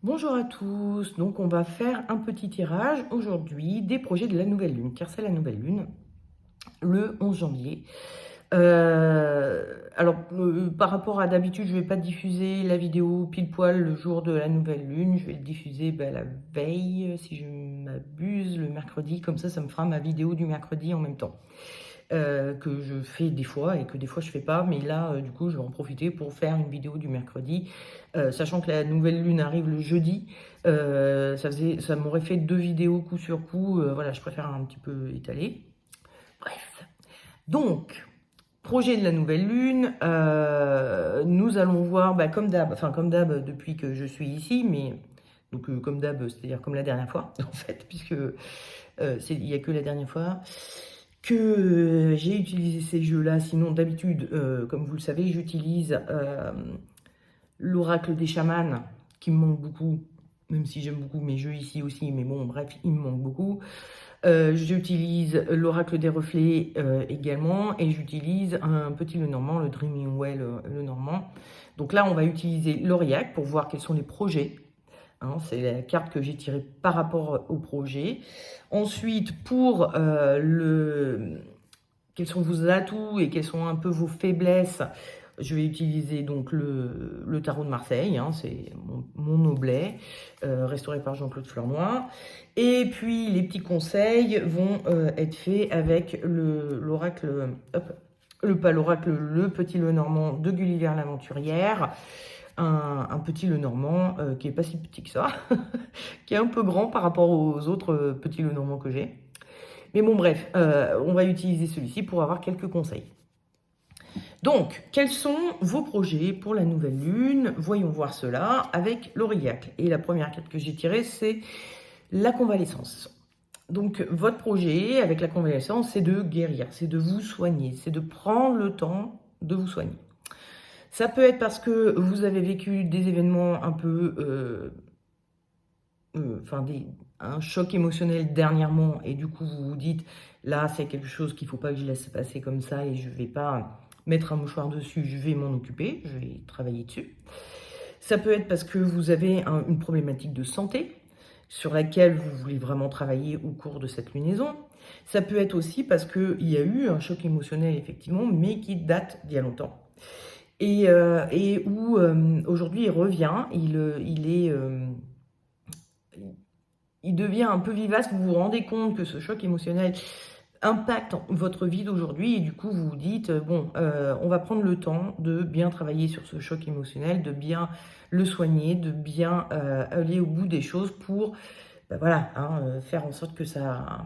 Bonjour à tous, donc on va faire un petit tirage aujourd'hui des projets de la nouvelle lune, car c'est la nouvelle lune, le 11 janvier. Par rapport à d'habitude, je ne vais pas diffuser la vidéo pile poil le jour de la nouvelle lune, je vais le diffuser la veille, si je m'abuse, le mercredi, comme ça me fera ma vidéo du mercredi en même temps. Que je fais des fois et que des fois je fais pas, mais là du coup je vais en profiter pour faire une vidéo du mercredi, sachant que la nouvelle lune arrive le jeudi. Ça m'aurait fait 2 vidéos coup sur coup, voilà, je préfère un petit peu étaler. Bref, donc projet de la nouvelle lune, nous allons voir comme d'hab, enfin comme d'hab depuis que je suis ici, mais donc comme d'hab, c'est-à-dire comme la dernière fois en fait, puisque il n'y a que la dernière fois que j'ai utilisé ces jeux-là. Sinon, d'habitude, comme vous le savez, j'utilise l'oracle des chamans, qui me manque beaucoup, même si j'aime beaucoup mes jeux ici aussi, mais bon, bref, il me manque beaucoup. J'utilise l'oracle des reflets également, et j'utilise un petit Lenormand, le Dreaming Well Lenormand. Donc là, on va utiliser l'Aurillac pour voir quels sont les projets. Hein, c'est la carte que j'ai tirée par rapport au projet. Ensuite, quels sont vos atouts et quelles sont un peu vos faiblesses, je vais utiliser donc le tarot de Marseille, hein, c'est mon oblet, restauré par Jean-Claude Fleurnoy. Et puis les petits conseils vont être faits avec l'oracle, pas l'oracle, le petit Lenormand de Gulliver l'Aventurière. Un petit Lenormand qui est pas si petit que ça, qui est un peu grand par rapport aux autres petits Lenormands que j'ai. Mais bon, bref, on va utiliser celui-ci pour avoir quelques conseils. Donc, quels sont vos projets pour la nouvelle lune? Voyons voir cela avec l'Aurillac. Et la première carte que j'ai tirée, c'est la convalescence. Donc, votre projet avec la convalescence, c'est de guérir, c'est de vous soigner, c'est de prendre le temps de vous soigner. Ça peut être parce que vous avez vécu des événements un peu... un choc émotionnel dernièrement, et du coup vous vous dites, là c'est quelque chose qu'il ne faut pas que je laisse passer comme ça, et je ne vais pas mettre un mouchoir dessus, je vais m'en occuper, je vais travailler dessus. Ça peut être parce que vous avez une problématique de santé, sur laquelle vous voulez vraiment travailler au cours de cette lunaison. Ça peut être aussi parce qu'il y a eu un choc émotionnel, effectivement, mais qui date d'il y a longtemps. Et où aujourd'hui il revient, il devient un peu vivace. Vous vous rendez compte que ce choc émotionnel impacte votre vie d'aujourd'hui, et du coup vous vous dites, bon, on va prendre le temps de bien travailler sur ce choc émotionnel, de bien le soigner, de bien aller au bout des choses pour voilà, hein, faire en sorte que ça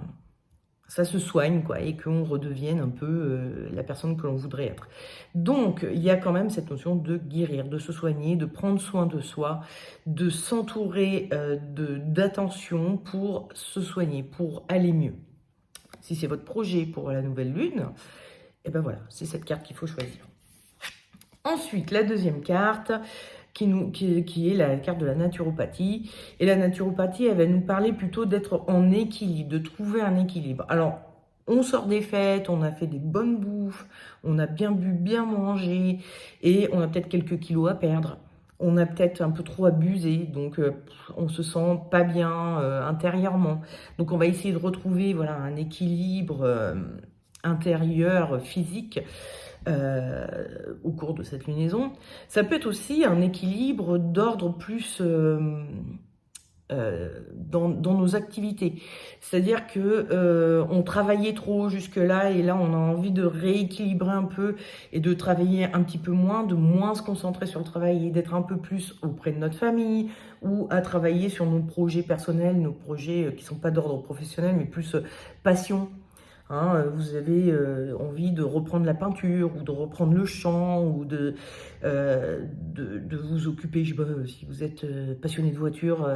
se soigne, quoi, et qu'on redevienne un peu la personne que l'on voudrait être. Donc, il y a quand même cette notion de guérir, de se soigner, de prendre soin de soi, de s'entourer d'attention pour se soigner, pour aller mieux. Si c'est votre projet pour la nouvelle lune, et ben voilà, c'est cette carte qu'il faut choisir. Ensuite, la deuxième carte, qui est la carte de la naturopathie. Et la naturopathie, elle va nous parler plutôt d'être en équilibre, de trouver un équilibre. Alors, on sort des fêtes, on a fait des bonnes bouffes, on a bien bu, bien mangé, et on a peut-être quelques kilos à perdre. On a peut-être un peu trop abusé, donc on se sent pas bien intérieurement. Donc on va essayer de retrouver voilà, un équilibre intérieur, physique, au cours de cette lunaison. Ça peut être aussi un équilibre d'ordre plus dans nos activités. C'est-à-dire que on travaillait trop jusque-là, et là on a envie de rééquilibrer un peu et de travailler un petit peu moins, de moins se concentrer sur le travail et d'être un peu plus auprès de notre famille, ou à travailler sur nos projets personnels, nos projets qui ne sont pas d'ordre professionnel mais plus passion. Hein, vous avez envie de reprendre la peinture, ou de reprendre le chant, ou de vous occuper, je sais pas, si vous êtes passionné de voiture,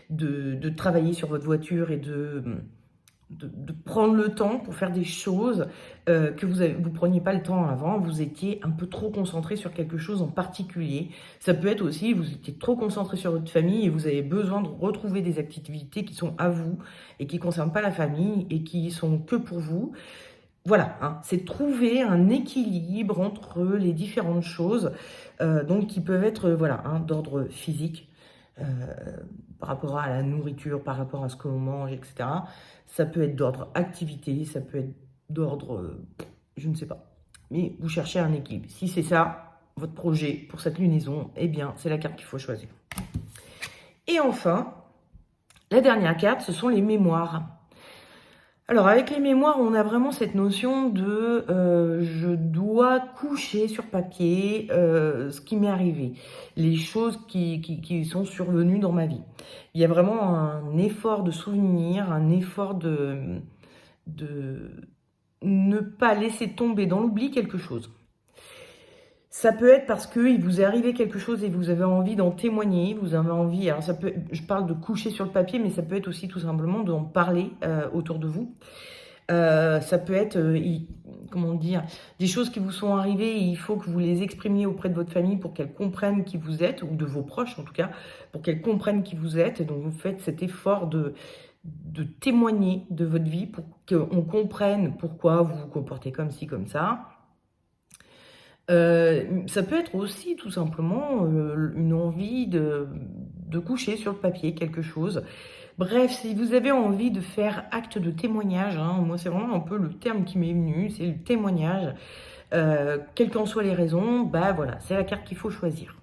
de travailler sur votre voiture, et de prendre le temps pour faire des choses que vous preniez pas le temps avant. Vous étiez un peu trop concentré sur quelque chose en particulier. Ça peut être aussi, vous étiez trop concentré sur votre famille, et vous avez besoin de retrouver des activités qui sont à vous et qui ne concernent pas la famille et qui sont que pour vous. Voilà, hein, c'est trouver un équilibre entre les différentes choses, donc qui peuvent être voilà, hein, d'ordre physique, euh, par rapport à la nourriture, par rapport à ce que l'on mange, etc. Ça peut être d'ordre activité, ça peut être d'ordre, je ne sais pas. Mais vous cherchez un équilibre. Si c'est ça, votre projet pour cette lunaison, eh bien, c'est la carte qu'il faut choisir. Et enfin, la dernière carte, ce sont les mémoires. Alors, avec les mémoires, on a vraiment cette notion de je dois coucher sur papier ce qui m'est arrivé, les choses qui sont survenues dans ma vie. Il y a vraiment un effort de souvenir, un effort de ne pas laisser tomber dans l'oubli quelque chose. Ça peut être parce qu'il vous est arrivé quelque chose et vous avez envie d'en témoigner, vous avez envie, alors ça peut, je parle de coucher sur le papier, mais ça peut être aussi tout simplement d'en parler autour de vous. Ça peut être, comment dire, des choses qui vous sont arrivées et il faut que vous les exprimiez auprès de votre famille pour qu'elle comprenne qui vous êtes, ou de vos proches en tout cas, pour qu'elle comprenne qui vous êtes. Et donc vous faites cet effort de témoigner de votre vie pour qu'on comprenne pourquoi vous vous comportez comme ci, comme ça. Ça peut être aussi tout simplement une envie de coucher sur le papier quelque chose. Bref, si vous avez envie de faire acte de témoignage, hein, moi c'est vraiment un peu le terme qui m'est venu, c'est le témoignage. Quelles qu'en soient les raisons, bah voilà, c'est la carte qu'il faut choisir.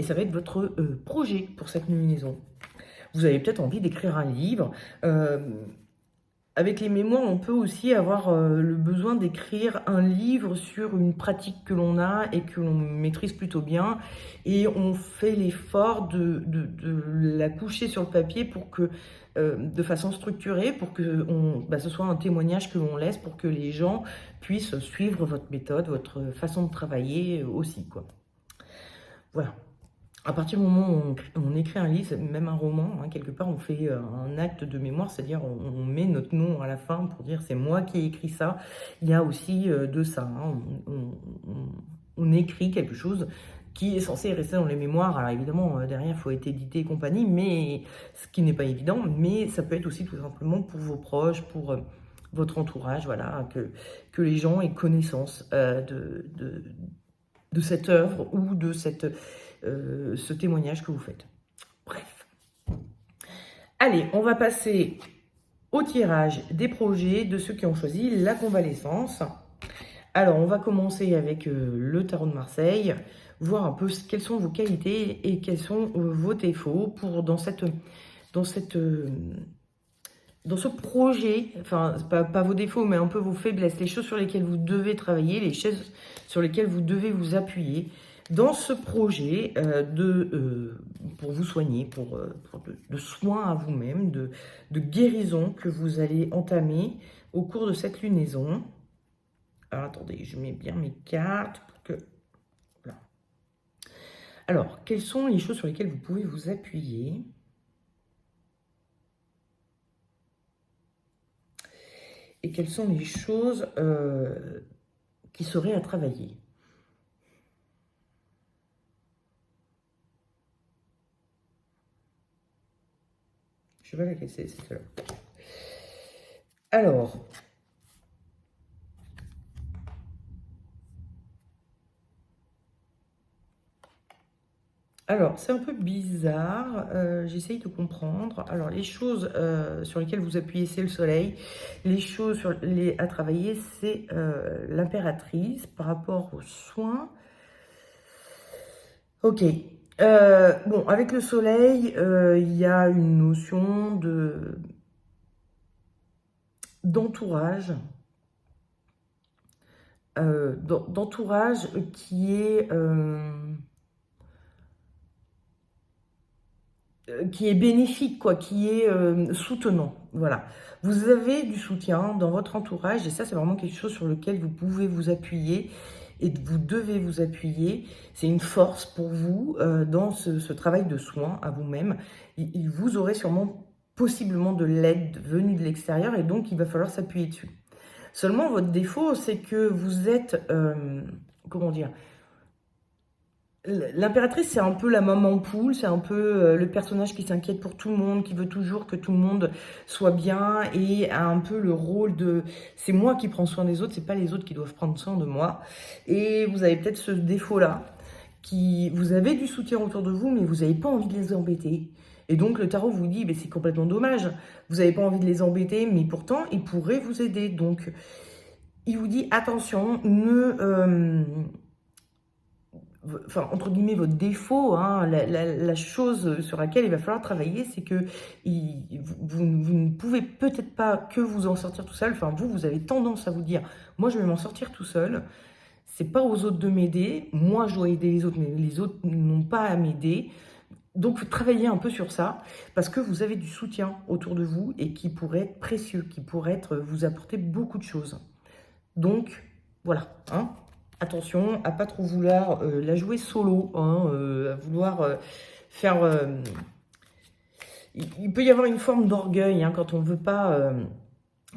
Et ça va être votre projet pour cette lunaison. Vous avez peut-être envie d'écrire un livre. Avec les mémoires, on peut aussi avoir le besoin d'écrire un livre sur une pratique que l'on a et que l'on maîtrise plutôt bien. Et on fait l'effort de la coucher sur le papier pour que, de façon structurée, pour que ce soit un témoignage que l'on laisse pour que les gens puissent suivre votre méthode, votre façon de travailler aussi, quoi. Voilà. À partir du moment où on écrit un livre, même un roman, hein, quelque part, on fait un acte de mémoire, c'est-à-dire on met notre nom à la fin pour dire c'est moi qui ai écrit ça. Il y a aussi de ça. Hein, on écrit quelque chose qui est censé rester dans les mémoires. Alors évidemment, derrière, il faut être édité et compagnie, mais ce qui n'est pas évident. Mais ça peut être aussi tout simplement pour vos proches, pour votre entourage, voilà, que les gens aient connaissance de cette œuvre ou de ce témoignage que vous faites. Bref. Allez, on va passer au tirage des projets de ceux qui ont choisi la convalescence. Alors, on va commencer avec le tarot de Marseille, voir un peu quelles sont vos qualités et quels sont vos défauts pour dans ce projet, enfin, pas vos défauts, mais un peu vos faiblesses, les choses sur lesquelles vous devez travailler, les choses sur lesquelles vous devez vous appuyer dans ce projet pour vous soigner, de soins à vous-même, de guérison que vous allez entamer au cours de cette lunaison. Alors, attendez, je mets bien mes cartes pour que... Voilà. Alors, quelles sont les choses sur lesquelles vous pouvez vous appuyer ? Et quelles sont les choses qui seraient à travailler ? Je sais pas laquelle c'est celle-là. Alors, c'est un peu bizarre, j'essaye de comprendre. Alors, les choses sur lesquelles vous appuyez, c'est le soleil. Les choses à travailler, c'est l'impératrice par rapport aux soins. Ok. Bon, avec le soleil, il y a une notion d'entourage. D'entourage qui est bénéfique, quoi, qui est soutenant. Voilà. Vous avez du soutien dans votre entourage et ça, c'est vraiment quelque chose sur lequel vous pouvez vous appuyer et vous devez vous appuyer. C'est une force pour vous dans ce travail de soin à vous-même. Vous aurez sûrement, possiblement de l'aide venue de l'extérieur et donc il va falloir s'appuyer dessus. Seulement, votre défaut, c'est que vous êtes, comment dire, l'impératrice, c'est un peu la maman poule, c'est un peu le personnage qui s'inquiète pour tout le monde, qui veut toujours que tout le monde soit bien et a un peu le rôle de c'est moi qui prends soin des autres, c'est pas les autres qui doivent prendre soin de moi. Et vous avez peut-être ce défaut-là vous avez du soutien autour de vous, mais vous n'avez pas envie de les embêter. Et donc le tarot vous dit, ben, c'est complètement dommage, vous n'avez pas envie de les embêter, mais pourtant ils pourraient vous aider. Donc il vous dit, attention, enfin, entre guillemets, votre défaut, hein, la chose sur laquelle il va falloir travailler, c'est que vous ne pouvez peut-être pas que vous en sortir tout seul. Enfin, vous avez tendance à vous dire, moi, je vais m'en sortir tout seul. C'est pas aux autres de m'aider. Moi, je dois aider les autres, mais les autres n'ont pas à m'aider. Donc, travaillez un peu sur ça, parce que vous avez du soutien autour de vous et qui pourrait être précieux, qui pourrait vous apporter beaucoup de choses. Donc, voilà, hein. Attention à pas trop vouloir la jouer solo, hein, à vouloir faire... il peut y avoir une forme d'orgueil hein, quand on ne veut pas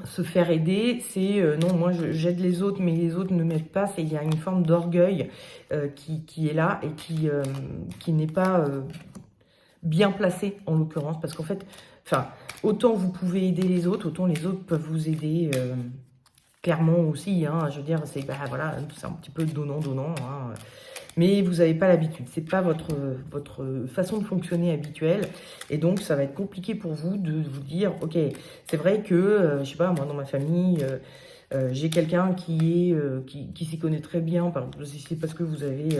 se faire aider. C'est non, moi j'aide les autres, mais les autres ne m'aident pas. Il y a une forme d'orgueil qui est là et qui n'est pas bien placée en l'occurrence. Parce qu'en fait, enfin, autant vous pouvez aider les autres, autant les autres peuvent vous aider... clairement aussi, hein, je veux dire, c'est voilà, c'est un petit peu donnant-donnant, hein, mais vous n'avez pas l'habitude, c'est pas votre façon de fonctionner habituelle, et donc ça va être compliqué pour vous de vous dire, ok, c'est vrai que, je sais pas, moi dans ma famille, j'ai quelqu'un qui s'y connaît très bien, c'est parce que vous avez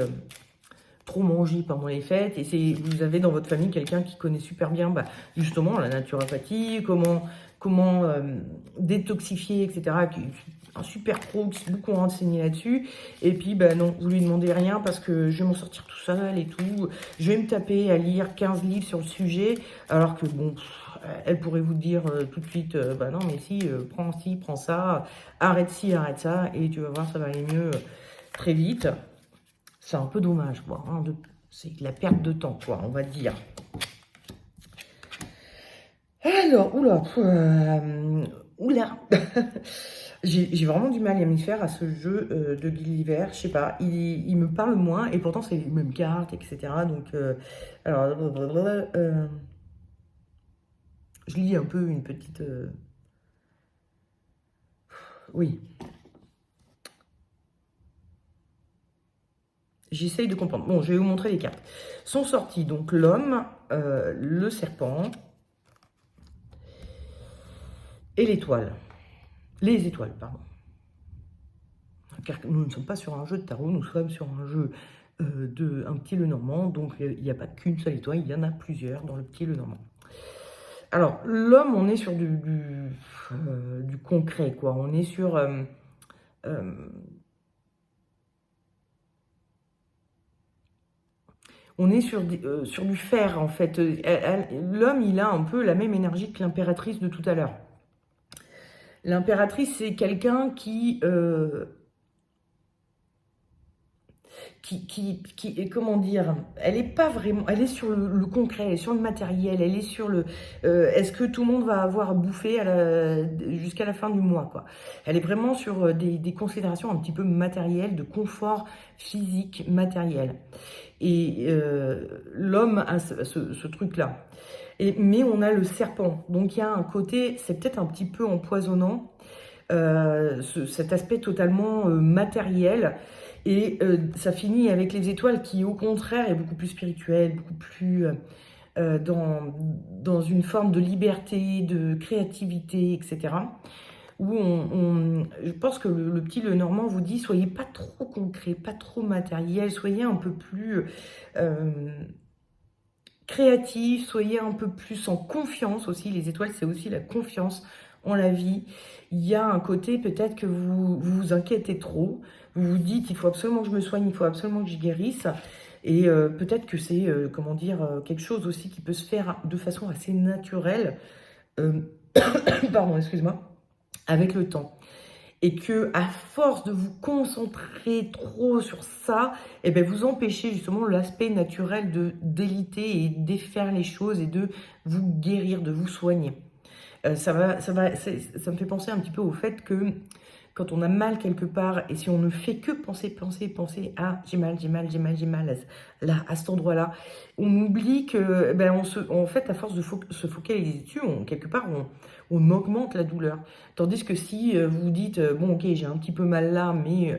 trop mangé pendant les fêtes, et vous avez dans votre famille quelqu'un qui connaît super bien, justement, la naturopathie, comment détoxifier, etc. Un super pro qui s'est beaucoup renseigné là-dessus. Et puis, non, vous lui demandez rien parce que je vais m'en sortir tout seul et tout. Je vais me taper à lire 15 livres sur le sujet, alors que, bon, elle pourrait vous dire tout de suite, non, mais si, prends ça, arrête ci, arrête ça, et tu vas voir, ça va aller mieux très vite. C'est un peu dommage, quoi. Hein, c'est de la perte de temps, quoi, on va dire. Alors, oula, j'ai vraiment du mal à m'y faire à ce jeu de Gulliver, je sais pas, il me parle moins, et pourtant c'est les mêmes cartes, etc. Donc, alors, je lis un peu une petite... oui. J'essaye de comprendre. Bon, je vais vous montrer les cartes. Sont sortis, donc, l'homme, le serpent... et l'étoile. Les étoiles, pardon. Car nous ne sommes pas sur un jeu de tarot, nous sommes sur un jeu de un petit Lenormand. Donc, il n'y a pas qu'une seule étoile, il y en a plusieurs dans le petit Lenormand. Alors, l'homme, on est sur du concret, quoi. On est sur... on est sur du fer, en fait. L'homme, il a un peu la même énergie que l'impératrice de tout à l'heure. L'impératrice, c'est quelqu'un qui comment dire, elle est pas vraiment, elle est sur le concret, elle est sur le matériel, elle est sur le, est-ce que tout le monde va avoir bouffé jusqu'à la fin du mois, quoi. Elle est vraiment sur des considérations un petit peu matérielles, de confort physique, matériel. Et l'homme a ce truc-là. Mais on a le serpent, donc il y a un côté, c'est peut-être un petit peu empoisonnant, cet aspect totalement matériel. Et ça finit avec les étoiles qui, au contraire, est beaucoup plus spirituelle, beaucoup plus dans une forme de liberté, de créativité, etc. Où je pense que le petit Lenormand vous dit, soyez pas trop concret, pas trop matériel, soyez un peu plus créatif, soyez un peu plus en confiance aussi. Les étoiles, c'est aussi la confiance en la vie. Il y a un côté peut-être que vous inquiétez trop. Vous vous dites, il faut absolument que je me soigne, il faut absolument que je guérisse. Et peut-être que c'est, comment dire, quelque chose aussi qui peut se faire de façon assez naturelle. Pardon, excuse-moi, avec le temps. Et que à force de vous concentrer trop sur ça, eh ben vous empêchez justement l'aspect naturel de déliter et défaire les choses et de vous guérir, de vous soigner. Ça me fait penser un petit peu au fait que quand on a mal quelque part, et si on ne fait que penser, ah, j'ai mal, là, à cet endroit-là, on oublie que, ben, en fait, à force de se focaliser dessus, quelque part, on augmente la douleur. Tandis que si vous vous dites, bon, ok, j'ai un petit peu mal là, mais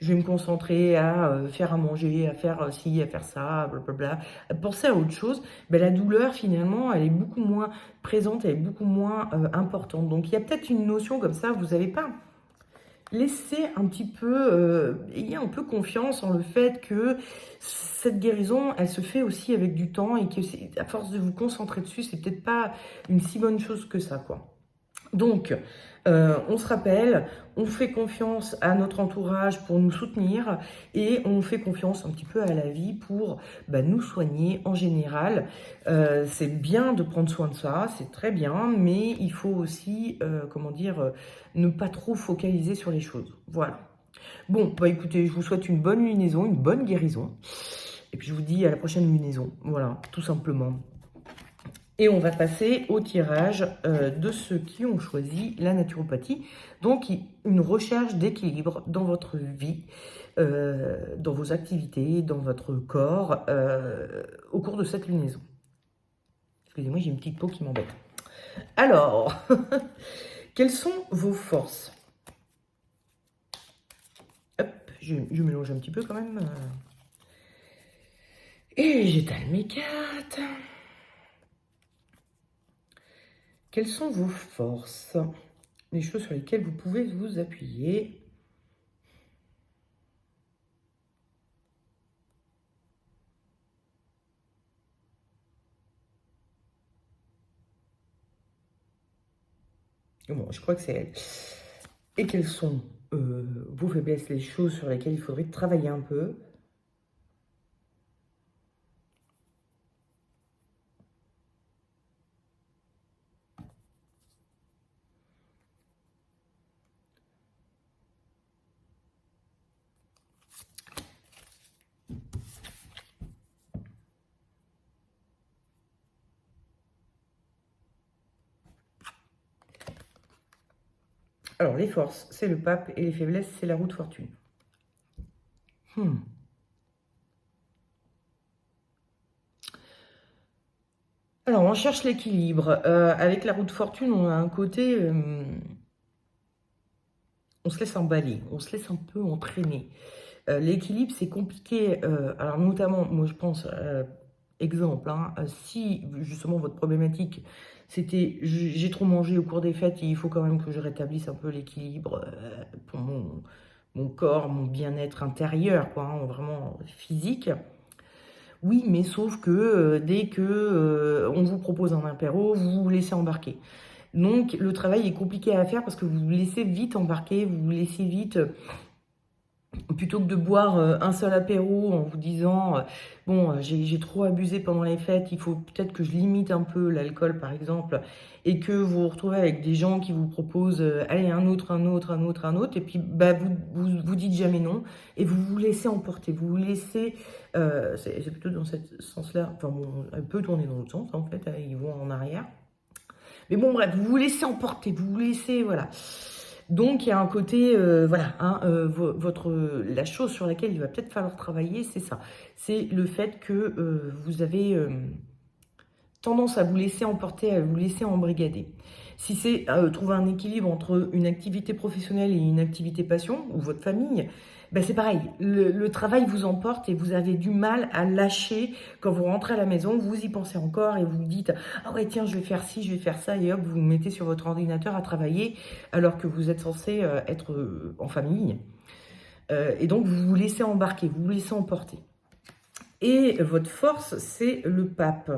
je vais me concentrer à faire à manger, à faire ci, à faire ça, blablabla, à penser à autre chose, ben, la douleur, finalement, elle est beaucoup moins présente, elle est beaucoup moins importante. Donc, il y a peut-être une notion comme ça, vous n'avez pas laissez un petit peu, ayez un peu confiance en le fait que cette guérison, elle se fait aussi avec du temps et que à force de vous concentrer dessus, c'est peut-être pas une si bonne chose que ça, quoi. Donc, on se rappelle, on fait confiance à notre entourage pour nous soutenir et on fait confiance un petit peu à la vie pour nous soigner en général. C'est bien de prendre soin de ça, c'est très bien, mais il faut aussi, comment dire, ne pas trop focaliser sur les choses. Voilà. Bon, écoutez, je vous souhaite une bonne lunaison, une bonne guérison. Et puis je vous dis à la prochaine lunaison. Voilà, tout simplement. Et on va passer au tirage de ceux qui ont choisi la naturopathie. Donc, une recherche d'équilibre dans votre vie, dans vos activités, dans votre corps, au cours de cette lunaison. Excusez-moi, j'ai une petite peau qui m'embête. Alors, quelles sont vos forces? Hop, je mélange un petit peu quand même. Et j'étale mes cartes. Quelles sont vos forces? Les choses sur lesquelles vous pouvez vous appuyer. Bon, je crois que c'est elle. Et quelles sont vos faiblesses, les choses sur lesquelles il faudrait travailler un peu? Alors, les forces, c'est le pape, et les faiblesses, c'est la roue de fortune. Alors, on cherche l'équilibre. Avec la roue de fortune, on a un côté... on se laisse emballer, on se laisse un peu entraîner. L'équilibre, c'est compliqué. Alors, notamment, moi, je pense... exemple, hein, si justement votre problématique c'était j'ai trop mangé au cours des fêtes et il faut quand même que je rétablisse un peu l'équilibre pour mon corps, mon bien-être intérieur, quoi, hein, vraiment physique. Oui, mais sauf que dès que on vous propose un apéro, vous vous laissez embarquer. Donc le travail est compliqué à faire parce que vous vous laissez vite embarquer, vous vous laissez vite plutôt que de boire un seul apéro en vous disant bon, j'ai trop abusé pendant les fêtes, il faut peut-être que je limite un peu l'alcool par exemple, et que vous vous retrouvez avec des gens qui vous proposent allez, un autre, et puis vous dites jamais non, et vous vous laissez emporter, vous vous laissez, c'est plutôt dans ce sens-là, enfin bon, elle peut tourner dans l'autre sens en fait, ils vont en arrière. Mais bon, bref, vous vous laissez emporter, vous vous laissez, voilà. Donc, il y a un côté, voilà, hein, la chose sur laquelle il va peut-être falloir travailler, c'est ça. C'est le fait que vous avez tendance à vous laisser emporter, à vous laisser embrigader. Si c'est trouver un équilibre entre une activité professionnelle et une activité passion, ou votre famille, ben c'est pareil. Le travail vous emporte et vous avez du mal à lâcher. Quand vous rentrez à la maison, vous y pensez encore et vous vous dites « Ah ouais, tiens, je vais faire ci, je vais faire ça » et hop, vous vous mettez sur votre ordinateur à travailler alors que vous êtes censé être en famille. Et donc, vous vous laissez embarquer, vous vous laissez emporter. Et votre force, c'est le pape.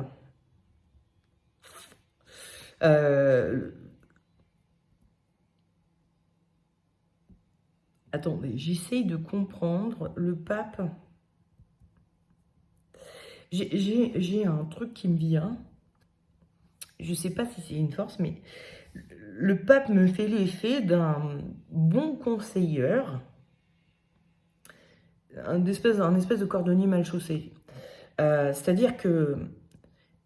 Attendez, j'essaye de comprendre. Le pape... J'ai un truc qui me vient. Je ne sais pas si c'est une force, mais le pape me fait l'effet d'un bon conseilleur, un espèce de cordonnier mal chaussé. C'est-à-dire que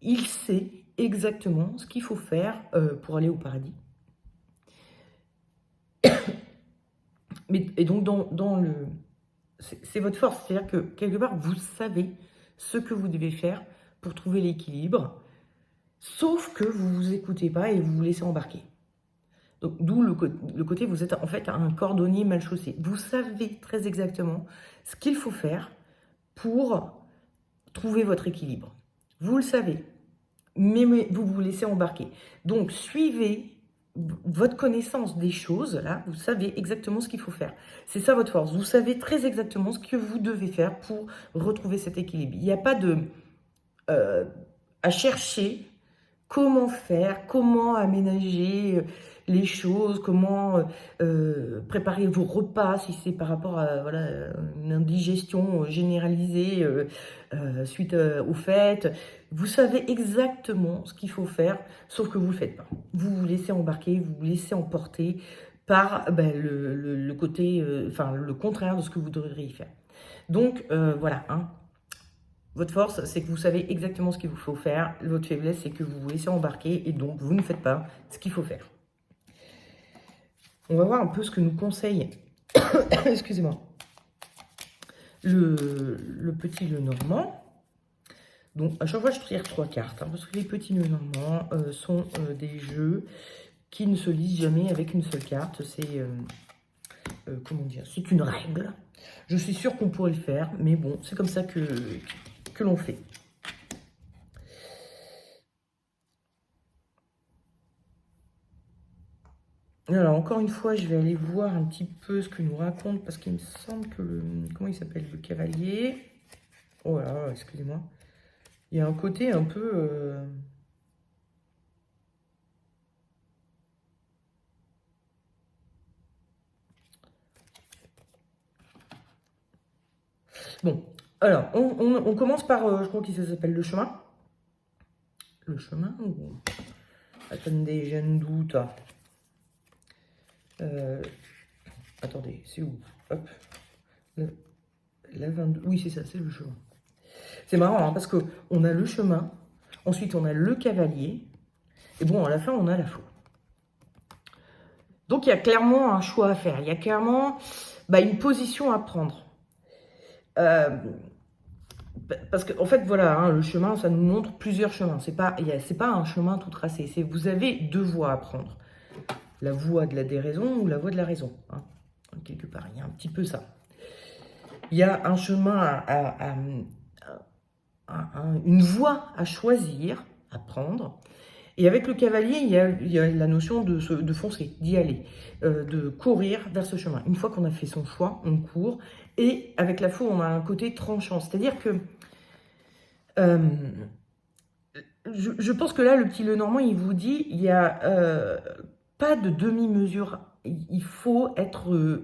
il sait exactement ce qu'il faut faire pour aller au paradis. Et donc, c'est votre force. C'est-à-dire que, quelque part, vous savez ce que vous devez faire pour trouver l'équilibre, sauf que vous ne vous écoutez pas et vous vous laissez embarquer. Donc, d'où le côté, vous êtes en fait un cordonnier mal chaussé. Vous savez très exactement ce qu'il faut faire pour trouver votre équilibre. Vous le savez, mais vous vous laissez embarquer. Donc, suivez votre connaissance des choses, là, vous savez exactement ce qu'il faut faire. C'est ça votre force. Vous savez très exactement ce que vous devez faire pour retrouver cet équilibre. Il n'y a pas à chercher comment faire, comment aménager les choses, comment préparer vos repas si c'est par rapport à voilà, une indigestion généralisée suite aux fêtes. Vous savez exactement ce qu'il faut faire, sauf que vous ne le faites pas. Vous vous laissez embarquer, vous vous laissez emporter par le côté, enfin le contraire de ce que vous devriez faire. Donc voilà, hein. Votre force, c'est que vous savez exactement ce qu'il vous faut faire. Votre faiblesse, c'est que vous vous laissez embarquer et donc vous ne faites pas ce qu'il faut faire. On va voir un peu ce que nous conseille, excusez-moi, le petit Lenormand. Donc, à chaque fois, je tire 3 cartes, hein, parce que les petits Lenormand sont des jeux qui ne se lisent jamais avec une seule carte. C'est, comment dire, c'est une règle. Je suis sûre qu'on pourrait le faire, mais bon, c'est comme ça que l'on fait. Alors, encore une fois, je vais aller voir un petit peu ce que nous raconte, parce qu'il me semble que comment il s'appelle, le cavalier. Oh là là, excusez-moi. Il y a un côté un peu... Bon, alors, on commence par, je crois que ça s'appelle le chemin. Le chemin ou... Attendez, j'ai un doute. Attendez, c'est où? Hop. La 22. Oui, c'est ça, c'est le chemin. C'est marrant, hein, parce qu'on a le chemin, ensuite on a le cavalier, et bon, à la fin, on a la faux. Donc, il y a clairement un choix à faire. Il y a clairement une position à prendre. Parce qu'en fait, voilà, hein, le chemin, ça nous montre plusieurs chemins. C'est pas un chemin tout tracé. Vous avez 2 voies à prendre. La voie de la déraison ou la voie de la raison. Hein. Quelque part, il y a un petit peu ça. Il y a un chemin, une voie à choisir, à prendre. Et avec le cavalier, il y a la notion de foncer, d'y aller, de courir vers ce chemin. Une fois qu'on a fait son choix, on court. Et avec la faux, on a un côté tranchant. C'est-à-dire que je pense que là, le petit Lenormand, il vous dit, il n'y a pas de demi-mesure. Il faut être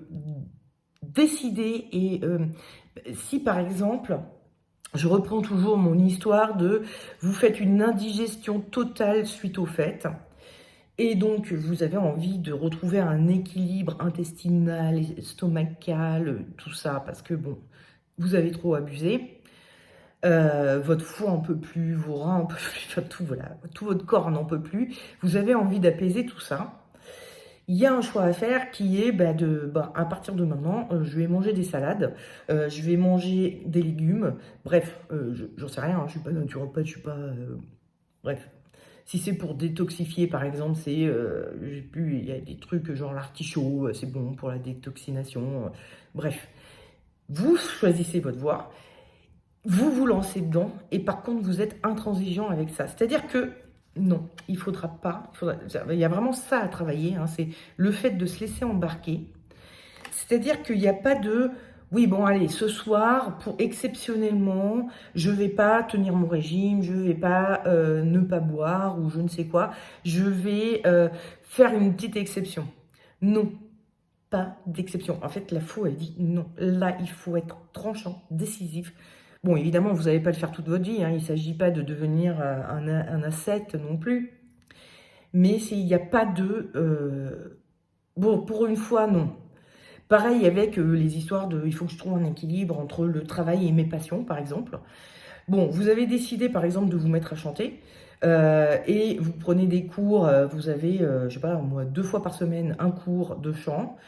décidé. Et si, par exemple, je reprends toujours mon histoire de vous faites une indigestion totale suite aux fêtes, et donc vous avez envie de retrouver un équilibre intestinal, estomacal, tout ça, parce que bon, vous avez trop abusé. Votre foie n'en peut plus, vos reins n'en peuvent plus, enfin, tout, voilà, tout votre corps n'en peut plus. Vous avez envie d'apaiser tout ça. Il y a un choix à faire qui est à partir de maintenant, je vais manger des salades, je vais manger des légumes, bref, j'en sais rien, hein, je suis pas naturopathe, je suis pas... bref. Si c'est pour détoxifier, par exemple, c'est, j'ai plus, il y a des trucs genre l'artichaut, c'est bon pour la détoxination, bref. Vous choisissez votre voie. Vous vous lancez dedans et par contre, vous êtes intransigeant avec ça. C'est-à-dire que non, il faudra pas. Il y a vraiment ça à travailler. Hein, c'est le fait de se laisser embarquer. C'est-à-dire qu'il n'y a pas de... Oui, bon, allez, ce soir, pour exceptionnellement, je ne vais pas tenir mon régime, je ne vais pas ne pas boire ou je ne sais quoi. Je vais faire une petite exception. Non, pas d'exception. En fait, la faux, elle dit non. Là, il faut être tranchant, décisif. Bon, évidemment, vous n'allez pas le faire toute votre vie. Hein. Il ne s'agit pas de devenir un ascète non plus. Mais il n'y a pas de... Bon, pour une fois, non. Pareil avec les histoires de... Il faut que je trouve un équilibre entre le travail et mes passions, par exemple. Bon, vous avez décidé, par exemple, de vous mettre à chanter. Et vous prenez des cours. Vous avez, je sais pas, moi, 2 fois par semaine, un cours de chant.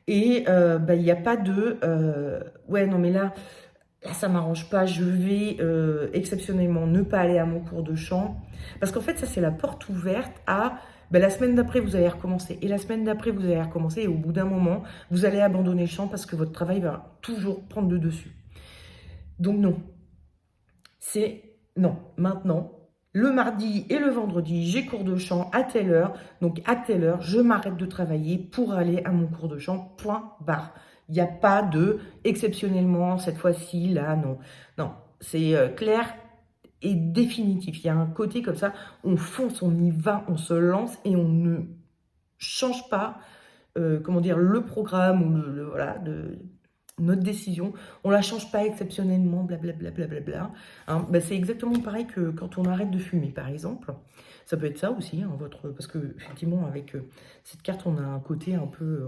Et bah, il n'y a pas de ouais, non, mais là, ça m'arrange pas, je vais exceptionnellement ne pas aller à mon cours de chant. Parce qu'en fait, ça, c'est la porte ouverte à bah, la semaine d'après, vous allez recommencer. Et la semaine d'après, vous allez recommencer. Et au bout d'un moment, vous allez abandonner le chant parce que votre travail va toujours prendre le dessus. Donc, non. C'est non. Maintenant, le mardi et le vendredi, j'ai cours de chant à telle heure. Donc, à telle heure, je m'arrête de travailler pour aller à mon cours de chant. Point barre. Il n'y a pas de exceptionnellement cette fois-ci, là, non. Non, c'est clair et définitif. Il y a un côté comme ça, on fonce, on y va, on se lance et on ne change pas, comment dire, le programme ou voilà, notre décision, on la change pas exceptionnellement, blablabla, blablabla. Hein. Bah, c'est exactement pareil que quand on arrête de fumer, par exemple. Ça peut être ça aussi, hein, parce que effectivement, avec cette carte, on a un côté un peu,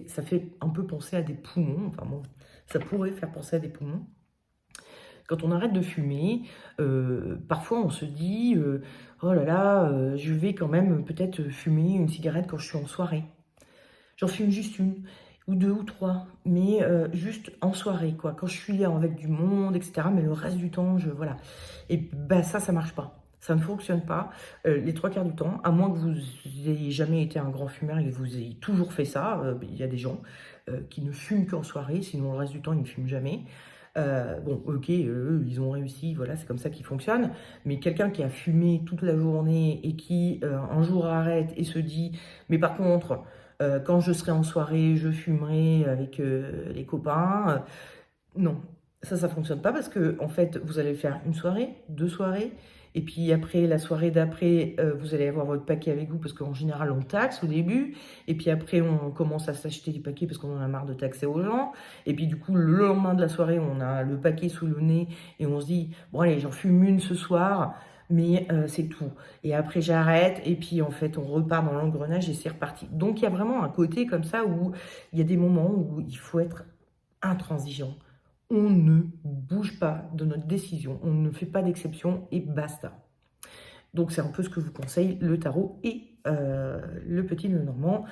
ça fait un peu penser à des poumons. Enfin bon, ça pourrait faire penser à des poumons. Quand on arrête de fumer, parfois on se dit oh là là, je vais quand même peut-être fumer une cigarette quand je suis en soirée. J'en fume juste une, ou deux, ou trois, mais juste en soirée, quoi. Quand je suis avec du monde, etc. Mais le reste du temps, voilà. Et bah ça marche pas. Ça ne fonctionne pas les trois quarts du temps, à moins que vous n'ayez jamais été un grand fumeur et que vous ayez toujours fait ça. Il y a des gens qui ne fument qu'en soirée, sinon le reste du temps, ils ne fument jamais. Bon, ok, eux, ils ont réussi, voilà, c'est comme ça qu'ils fonctionnent. Mais quelqu'un qui a fumé toute la journée et qui un jour arrête et se dit, mais par contre, quand je serai en soirée, je fumerai avec les copains. Non, ça fonctionne pas parce que en fait, vous allez faire une soirée, deux soirées, et puis après, la soirée d'après, vous allez avoir votre paquet avec vous parce qu'en général, on taxe au début, et puis après, on commence à s'acheter des paquets parce qu'on en a marre de taxer aux gens, et puis du coup, le lendemain de la soirée, on a le paquet sous le nez, et on se dit, bon allez, j'en fume une ce soir, mais c'est tout. Et après, j'arrête, et puis en fait, on repart dans l'engrenage et c'est reparti. Donc, il y a vraiment un côté comme ça où il y a des moments où il faut être intransigeant. On ne bouge pas de notre décision, on ne fait pas d'exception et basta. Donc c'est un peu ce que vous conseille le tarot et le petit Lenormand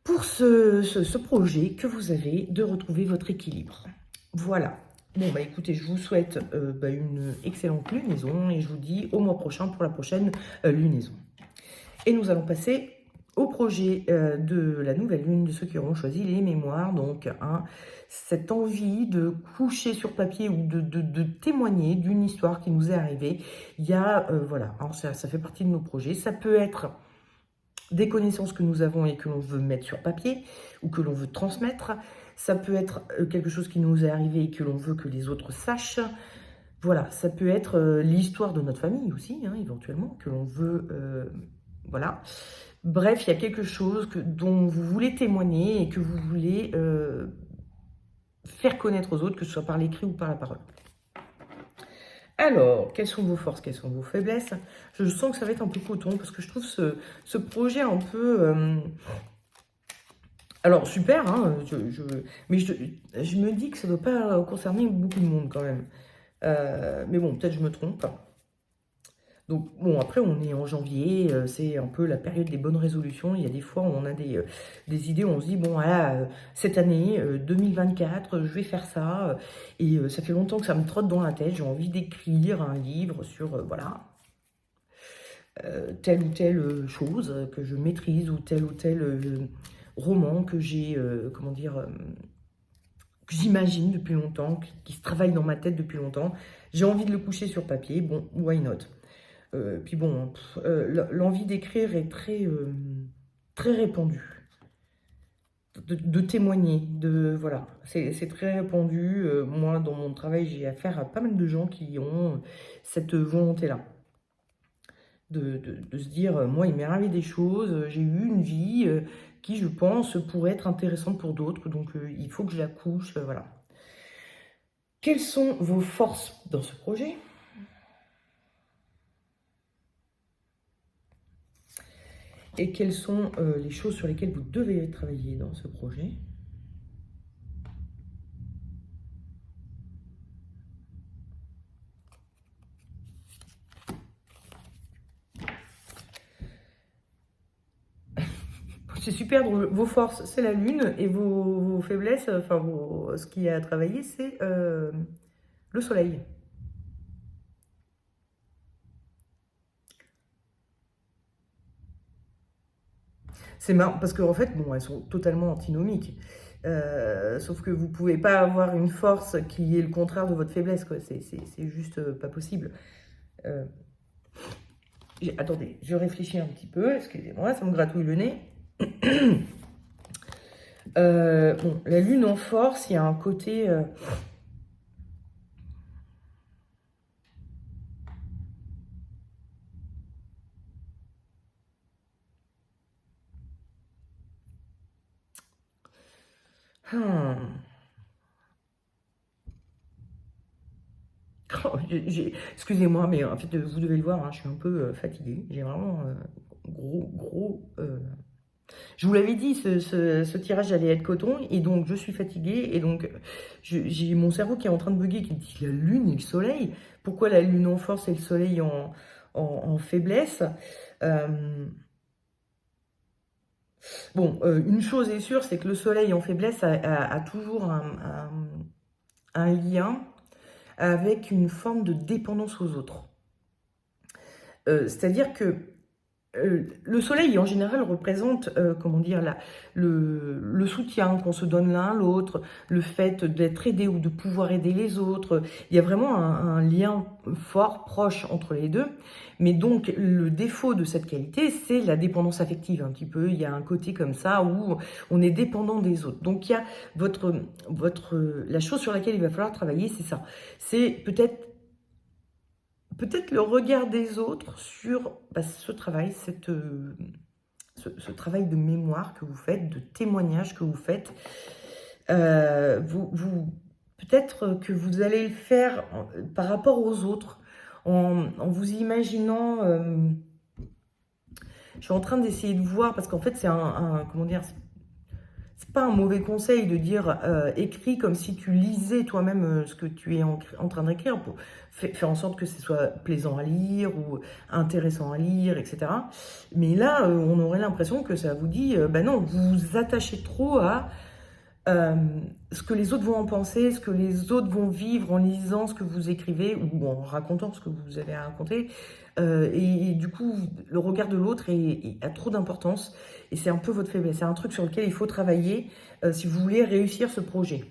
pour ce projet que vous avez de retrouver votre équilibre. Voilà. Bon, bah écoutez, je vous souhaite une excellente lunaison et je vous dis au mois prochain pour la prochaine lunaison. Et nous allons passer au projet de la nouvelle lune de ceux qui auront choisi les mémoires. Donc, cette envie de coucher sur papier ou de témoigner d'une histoire qui nous est arrivée. Il y a, voilà, hein, ça fait partie de nos projets. Ça peut être des connaissances que nous avons et que l'on veut mettre sur papier ou que l'on veut transmettre. Ça peut être quelque chose qui nous est arrivé et que l'on veut que les autres sachent. Voilà, ça peut être l'histoire de notre famille aussi, hein, éventuellement, que l'on veut... voilà. Bref, il y a quelque chose dont vous voulez témoigner et que vous voulez faire connaître aux autres, que ce soit par l'écrit ou par la parole. Alors, quelles sont vos forces, quelles sont vos faiblesses? Je sens que ça va être un peu coton parce que je trouve ce projet un peu... alors, super, hein, mais je me dis que ça ne doit pas concerner beaucoup de monde quand même. Mais bon, peut-être je me trompe. Donc, bon, après, on est en janvier, c'est un peu la période des bonnes résolutions. Il y a des fois où on a des idées où on se dit, bon, voilà, cette année, 2024, je vais faire ça. Et ça fait longtemps que ça me trotte dans la tête. J'ai envie d'écrire un livre sur, voilà, telle ou telle chose que je maîtrise ou tel roman que j'ai, comment dire, que j'imagine depuis longtemps, qui se travaille dans ma tête depuis longtemps. J'ai envie de le coucher sur papier. Bon, why not? Puis bon, l'envie d'écrire est très répandue, de témoigner, voilà, c'est très répandu. Moi, dans mon travail, j'ai affaire à pas mal de gens qui ont cette volonté-là, de se dire, moi, il m'est arrivé des choses, j'ai eu une vie qui, je pense, pourrait être intéressante pour d'autres, donc il faut que je la couche, voilà. Quelles sont vos forces dans ce projet ? Et quelles sont les choses sur lesquelles vous devez travailler dans ce projet? c'est super drôle. Vos forces, c'est la lune, et vos faiblesses, enfin, ce qui est à travailler, c'est le soleil. C'est marrant, parce qu'en fait, bon, elles sont totalement antinomiques. Sauf que vous pouvez pas avoir une force qui est le contraire de votre faiblesse, quoi. C'est juste pas possible. Euh, Attendez, je réfléchis un petit peu, excusez-moi, ça me gratouille le nez. Bon, la lune en force, il y a un côté... hmm. Oh, excusez-moi, mais en fait, vous devez le voir, hein, je suis un peu fatiguée. J'ai vraiment gros... Je vous l'avais dit, ce tirage allait être coton, et donc je suis fatiguée, et donc j'ai mon cerveau qui est en train de bugger, qui me dit la lune et le soleil. Pourquoi la lune en force et le soleil en faiblesse? Euh, Bon, une chose est sûre, c'est que le soleil en faiblesse a toujours un lien avec une forme de dépendance aux autres. C'est-à-dire que le soleil, en général, représente, comment dire, le soutien qu'on se donne l'un à l'autre, le fait d'être aidé ou de pouvoir aider les autres. Il y a vraiment un lien fort, proche entre les deux. Mais donc, le défaut de cette qualité, c'est la dépendance affective, un petit peu. Il y a un côté comme ça où on est dépendant des autres. Donc, il y a la chose sur laquelle il va falloir travailler, c'est ça. C'est peut-être le regard des autres sur ce travail, ce travail de mémoire que vous faites, de témoignage que vous faites. Peut-être que vous allez le faire par rapport aux autres, en vous imaginant... je suis en train d'essayer de voir, parce qu'en fait, c'est comment dire, c'est pas un mauvais conseil de dire écris comme si tu lisais toi-même ce que tu es en train d'écrire, pour faire en sorte que ce soit plaisant à lire ou intéressant à lire, etc. Mais là, on aurait l'impression que ça vous dit, bah non, vous vous attachez trop à euh, ce que les autres vont en penser, ce que les autres vont vivre en lisant ce que vous écrivez ou en racontant ce que vous avez à raconter. Et du coup, le regard de l'autre a trop d'importance, et c'est un peu votre faiblesse. C'est un truc sur lequel il faut travailler si vous voulez réussir ce projet.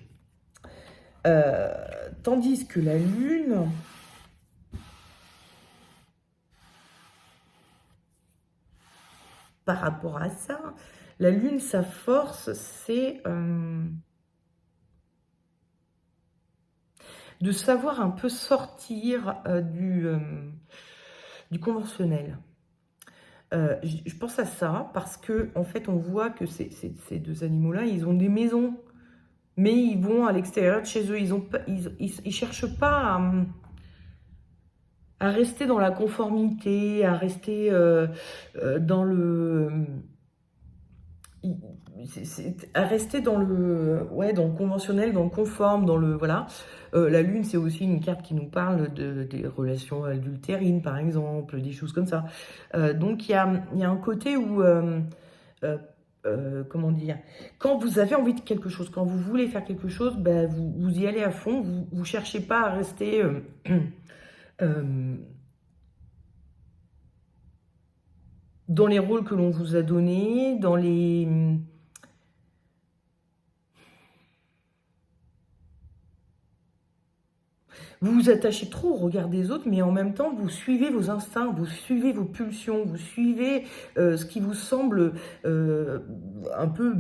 Euh, Tandis que la Lune, par rapport à ça, la Lune, sa force, c'est de savoir un peu sortir du conventionnel. Je pense à ça parce que en fait, on voit que ces deux animaux-là, ils ont des maisons, mais ils vont à l'extérieur de chez eux. Ils cherchent pas à rester dans la conformité, à rester dans à rester dans le conventionnel, dans le conforme, dans le voilà. La lune, c'est aussi une carte qui nous parle des relations adultérines, par exemple, des choses comme ça. Donc il y a un côté où euh, comment dire, quand vous avez envie de quelque chose, quand vous voulez faire quelque chose, ben vous y allez à fond. Vous cherchez pas à rester euh, dans les rôles que l'on vous a donnés, vous vous attachez trop au regard des autres, mais en même temps, vous suivez vos instincts, vous suivez vos pulsions, vous suivez ce qui vous semble un peu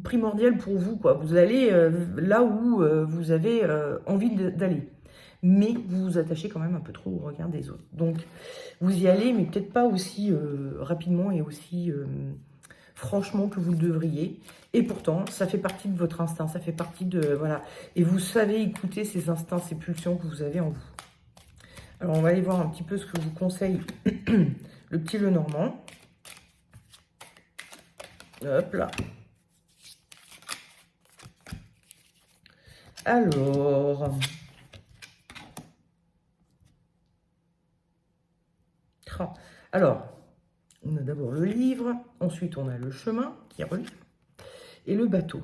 primordial pour vous, quoi. Vous allez là où vous avez envie d'aller. Mais vous vous attachez quand même un peu trop au regard des autres. Donc, vous y allez, mais peut-être pas aussi rapidement et aussi franchement que vous le devriez. Et pourtant, ça fait partie de votre instinct, ça fait partie de... Voilà. Et vous savez écouter ces instincts, ces pulsions que vous avez en vous. Alors, on va aller voir un petit peu ce que vous conseille le petit Lenormand. Hop là. Alors, On a d'abord le livre, ensuite on a le chemin qui relie et le bateau.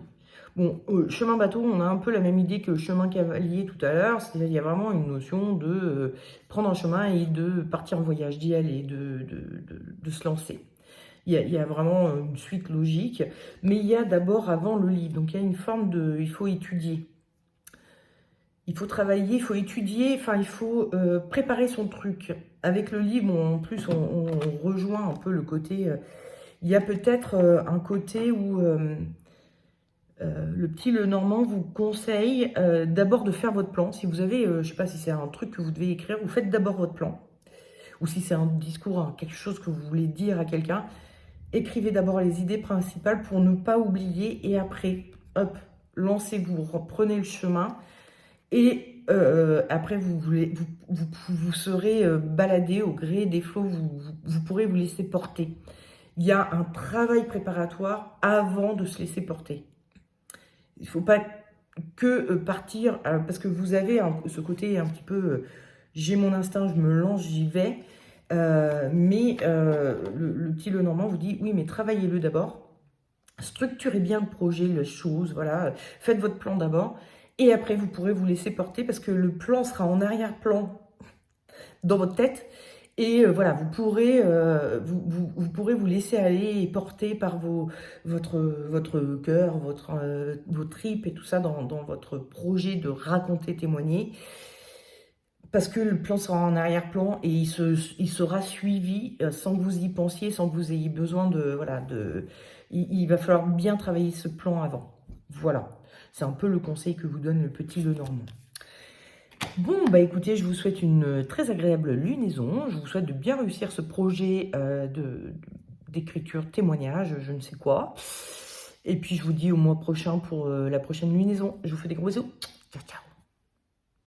Bon, chemin bateau, on a un peu la même idée que le chemin cavalier tout à l'heure, c'est-à-dire il y a vraiment une notion de prendre un chemin et de partir en voyage, d'y aller, de se lancer. Il y a vraiment une suite logique, mais il y a d'abord avant le livre, donc il y a une forme de... il faut étudier. Il faut travailler, il faut étudier, enfin il faut préparer son truc. Avec le livre, en plus on rejoint un peu le côté... il y a peut-être un côté où le petit Lenormand vous conseille d'abord de faire votre plan. Si vous avez, je ne sais pas si c'est un truc que vous devez écrire, vous faites d'abord votre plan. Ou si c'est un discours, quelque chose que vous voulez dire à quelqu'un, écrivez d'abord les idées principales pour ne pas oublier. Et après, hop, lancez-vous, reprenez le chemin. Et après, vous serez baladé au gré des flots, vous pourrez vous laisser porter. Il y a un travail préparatoire avant de se laisser porter. Il ne faut pas que partir, parce que vous avez ce côté un petit peu, j'ai mon instinct, je me lance, j'y vais. Mais le petit Lenormand vous dit, oui, mais travaillez-le d'abord. Structurez bien le projet, les choses, voilà. Faites votre plan d'abord. Et après, vous pourrez vous laisser porter parce que le plan sera en arrière-plan dans votre tête. Et voilà, vous pourrez vous laisser aller et porter par votre cœur, vos tripes et tout ça dans votre projet de raconter, témoigner. Parce que le plan sera en arrière-plan et il sera suivi sans que vous y pensiez, sans que vous ayez besoin de... Voilà, il va falloir bien travailler ce plan avant. Voilà, c'est un peu le conseil que vous donne le petit Lenormand. Bon, bah écoutez, je vous souhaite une très agréable lunaison. Je vous souhaite de bien réussir ce projet d'écriture témoignage, je ne sais quoi. Et puis je vous dis au mois prochain pour la prochaine lunaison. Je vous fais des gros bisous. Ciao, ciao.